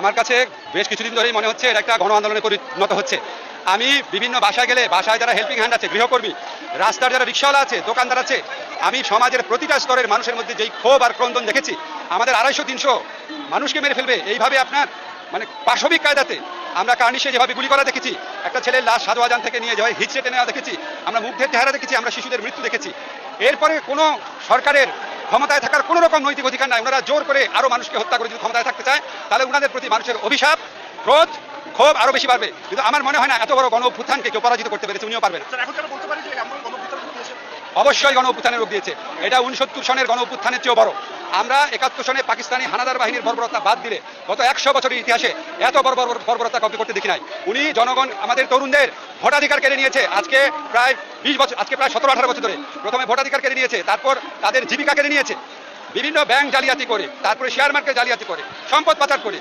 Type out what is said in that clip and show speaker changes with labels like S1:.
S1: আমার কাছে বেশ কিছুদিন ধরেই মনে হচ্ছে এটা একটা গণ আন্দোলনে পরিণত হচ্ছে। আমি বিভিন্ন বাসায় গেলে বাসায় যারা হেল্পিং হ্যান্ড আছে, গৃহকর্মী, রাস্তার যারা রিক্সাওয়ালা আছে, দোকানদার আছে, আমি সমাজের প্রতিটা স্তরের মানুষের মধ্যে যেই ক্ষোভ আর ক্রন্দন দেখেছি। আমাদের 250-300 মানুষকে মেরে ফেলবে এইভাবে, আপনার মানে পাশবিক কায়দাতে। আমরা কার্নিশে যেভাবে গুলি করা দেখেছি, একটা ছেলের লাশ সাধুয়াজান থেকে নিয়ে যাওয়া হিচড়ে টেনে নেওয়া দেখেছি, আমরা মুগ্ধের চেহারা দেখেছি, আমরা শিশুদের মৃত্যু দেখেছি। এরপরে কোনো সরকারের ক্ষমতায় থাকার কোনো রকম নৈতিক অধিকার নাই। ওনারা জোর করে আরো মানুষকে হত্যা করে যদি ক্ষমতায় থাকতে চায়, তাহলে ওনাদের প্রতি মানুষের অভিশাপ, ক্রোধ, ক্ষোভ আরো বেশি বাড়বে। কিন্তু আমার মনে হয় না এত বড় গণ অভ্যুত্থানকে কেউ পরাজিত করতে পেরেছে, উনিও পারবেন। অবশ্যই গণ অভ্যুত্থানের রূপ দিয়েছে। এটা 69 সনের গণ অভ্যুত্থানের চেয়েও বড়। আমরা 71 সনে পাকিস্তানি হানাদার বাহিনীর বর্বরতা বাদ দিলে গত 100 বছরের ইতিহাসে এত বড় বর্বরতা কাউকে করতে দেখি নাই। উনি জনগণ, আমাদের তরুণদের ভোটাধিকার কেড়ে নিয়েছে। আজকে প্রায় 20 বছর, আজকে প্রায় 17-18 বছর ধরে প্রথমে ভোটাধিকার কেড়ে নিয়েছে, তারপর তাদের জীবিকা কেড়ে নিয়েছে বিভিন্ন ব্যাংক জালিয়াতি করে, তারপরে শেয়ার মার্কেট জালিয়াতি করে, সম্পদ পাচার করে।